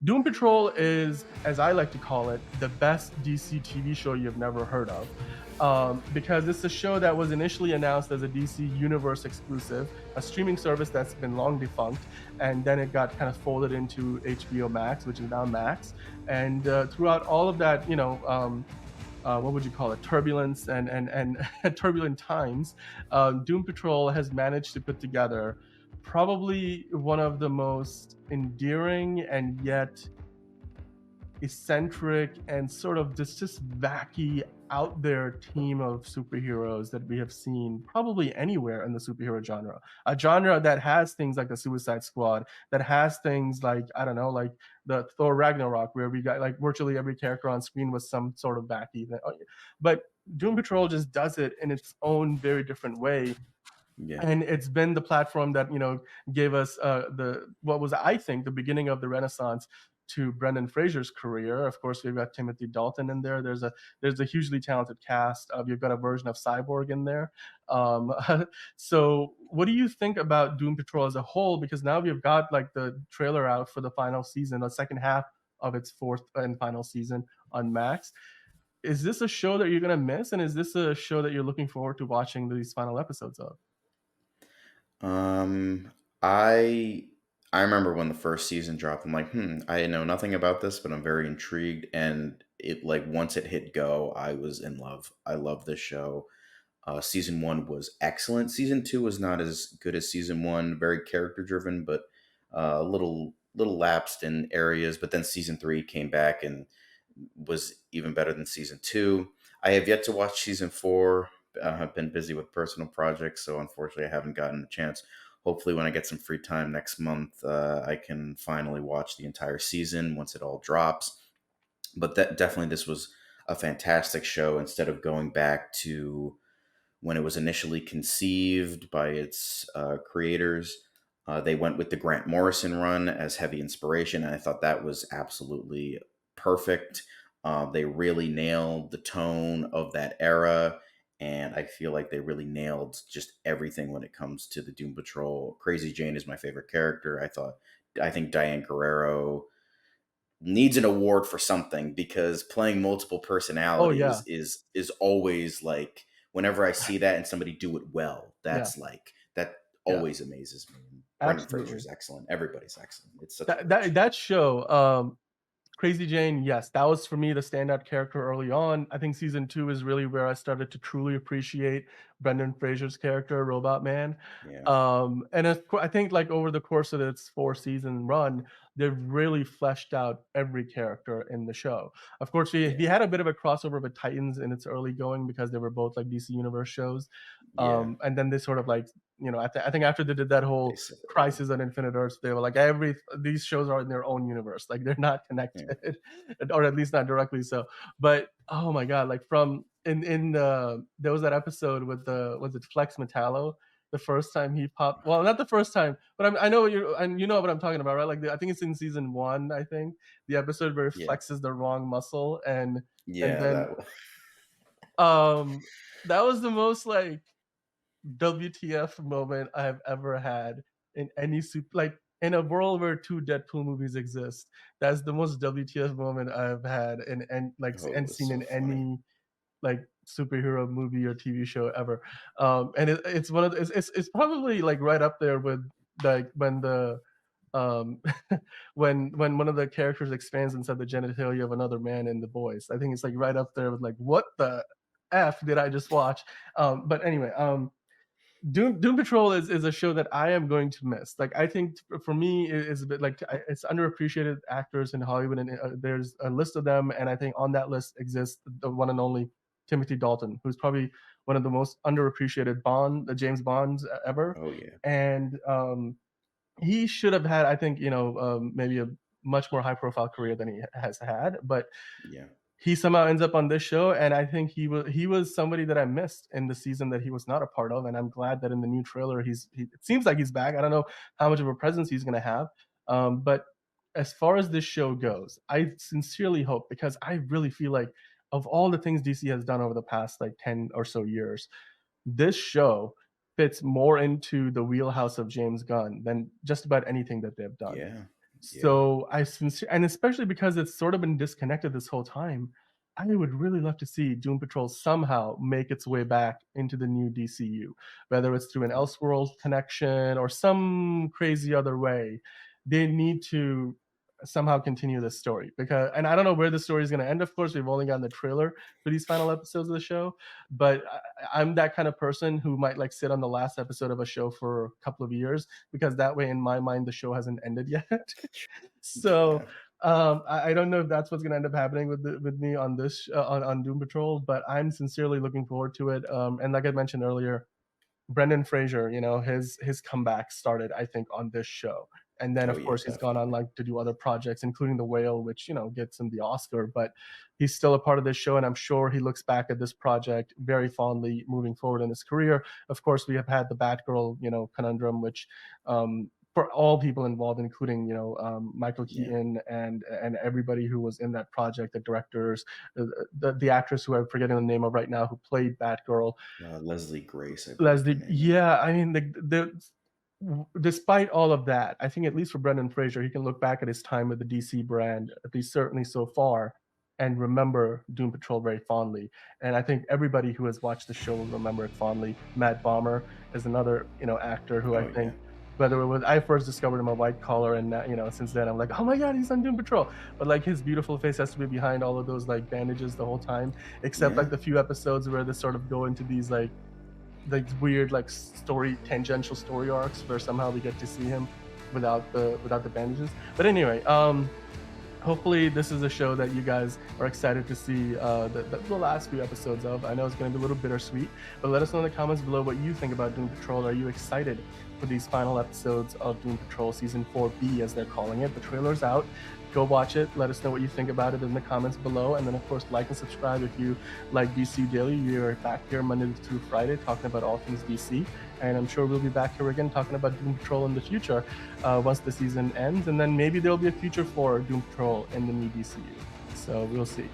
Doom Patrol is, as I like to call it, the best DC TV show you've never heard of. Because it's a show that was initially announced as a DC Universe exclusive, a streaming service that's been long defunct, and then it got kind of folded into HBO Max, which is now Max. And throughout all of that, what would you call it, turbulence and turbulent times, Doom Patrol has managed to put together probably one of the most endearing and yet eccentric and sort of just wacky out there team of superheroes that we have seen probably anywhere in the superhero genre. A genre that has things like the Suicide Squad, that has things like, I don't know, like the Thor Ragnarok, where we got like virtually every character on screen was some sort of wacky thing. But Doom Patrol just does it in its own very different way, Yeah. and it's been the platform that gave us the what was, I think, the beginning of the renaissance to Brendan Fraser's career. Of course, we've got Timothy Dalton in there. There's a hugely talented cast. You've got a version of Cyborg in there. Um, so, what do you think about Doom Patrol as a whole? Because now we've got like the trailer out for the final season, the second half of its fourth and final season on Max. Is this a show that you're gonna miss, and is this a show that you're looking forward to watching these final episodes of? Um, I I remember when the first season dropped. I'm like, I know nothing about this, but I'm very intrigued. And it like once it hit go, I was in love. I love this show. Season one was excellent. Season two was not as good as season one. Very character driven, but a little lapsed in areas. But then season three came back and was even better than season two. I have yet to watch season four. I've been busy with personal projects, so unfortunately, I haven't gotten a chance. Hopefully, when I get some free time next month, I can finally watch the entire season once it all drops. But that definitely, this was a fantastic show. Instead of going back to when it was initially conceived by its creators, they went with the Grant Morrison run as heavy inspiration, and I thought that was absolutely perfect. They really nailed the tone of that era, and I feel like they really nailed just everything when it comes to the Doom Patrol. Crazy Jane is my favorite character. I think Diane Guerrero needs an award for something because playing multiple Oh yeah, personalities is always like whenever I see that and somebody do it well, yeah, that's like that yeah, always amazes me. Brendan absolutely. Fraser's excellent. Everybody's excellent. It's such a That great that show. that show, Crazy Jane, yes, that was for me the standout character early on. I think season 2 is really where I started to truly appreciate Brendan Fraser's character, Robot Man. Yeah. And I think like over the course of its 4-season run, they've really fleshed out every character in the show. Of course, we Yeah. had a bit of a crossover with Titans in its early going because they were both like DC Universe shows. Yeah. And then they sort of like, I think after they did that They whole separated. Crisis on Infinite Earths, they were like these shows are in their own universe, like they're not Yeah. connected, or at least not directly so. But oh my god, like from in there was that episode with the was it Flex Metallo, the first time he popped. Well, not the first time, but I know what you and you know what I'm talking about, right? Like I think it's in season one. I think the episode where he Yeah. flexes the wrong muscle, and Yeah, then that um that was the most like WTF moment I've ever had in any like in a world where two Deadpool movies exist. That's the most WTF moment I've had in and like oh, it and was seen so in funny. any like superhero movie or TV show ever. And it's one of it's probably like right up there with like when the um when one of the characters expands inside the genitalia of another man in The Boys. I think it's like right up there with like what the F did I just watch? But anyway, Doom Patrol is a show that I am going to miss. Like I think for me it is a bit like it's underappreciated actors in Hollywood, and there's a list of them, and I think on that list exists the one and only Timothy Dalton, who's probably one of the most underappreciated James Bonds ever, Oh yeah. and he should have had, I think, maybe a much more high profile career than he has had, but Yeah. he somehow ends up on this show, and I think he was somebody that I missed in the season that he was not a part of, and I'm glad that in the new trailer it seems like he's back. I don't know how much of a presence he's gonna have, but as far as this show goes, I sincerely hope, because I really feel like of all the things DC has done over the past like 10 or so years, this show fits more into the wheelhouse of James Gunn than just about anything that they've done. Yeah. Yeah. So I sincere and especially because it's sort of been disconnected this whole time, I would really love to see Doom Patrol somehow make its way back into the new DCU, whether it's through an Yeah. Elseworlds connection or some crazy other way. They need to somehow continue this story because and I don't know where the story is gonna end, of course, we've only gotten the trailer for these final episodes of the show, but I'm that kind of person who might, like, sit on the last episode of a show for a couple of years because that way, in my mind, the show hasn't ended yet. So, Yeah. I don't know if that's what's gonna end up happening with me on this on Doom Patrol, but I'm sincerely looking forward to it. And like I mentioned earlier, Brendan Fraser, his comeback started, I think, on this show. And then, Oh of yeah, course, he's gone on, definitely. like, to do other projects, including The Whale, which, gets him the Oscar, but he's still a part of this show, and I'm sure he looks back at this project very fondly moving forward in his career. Of course, we have had the Batgirl, conundrum, which, for all people involved, including, Michael Yeah. Keaton and everybody who was in that project, the directors, the actress who I'm forgetting the name of right now, who played Batgirl, Leslie Grace, I believe her Leslie, name is. yeah, I mean, despite all of that, I think at least for Brendan Fraser, he can look back at his time with the DC brand, at least certainly so far, and remember Doom Patrol very fondly. And I think everybody who has watched the show will remember it fondly. Matt Bomer is another, actor who I Oh yeah. think whether it was I first discovered him on White Collar, and since then I'm like, oh my god, he's on Doom Patrol. But like his beautiful face has to be behind all of those like bandages the whole time, except Yeah. like the few episodes where they sort of go into these like weird like tangential story arcs where somehow we get to see him without the bandages. But anyway, hopefully this is a show that you guys are excited to see the last few episodes of. I know it's going to be a little bittersweet, but let us know in the comments below what you think about Doom Patrol. Are you excited for these final episodes of Doom Patrol season 4B, as they're calling it? The trailer's out. Go watch it. Let us know what you think about it in the comments below. And then, of course, like and subscribe if you like DC Daily. We are back here Monday through Friday talking about all things DC. And I'm sure we'll be back here again talking about Doom Patrol in the future once the season ends. And then maybe there'll be a future for Doom Patrol in the new DCU. So we'll see.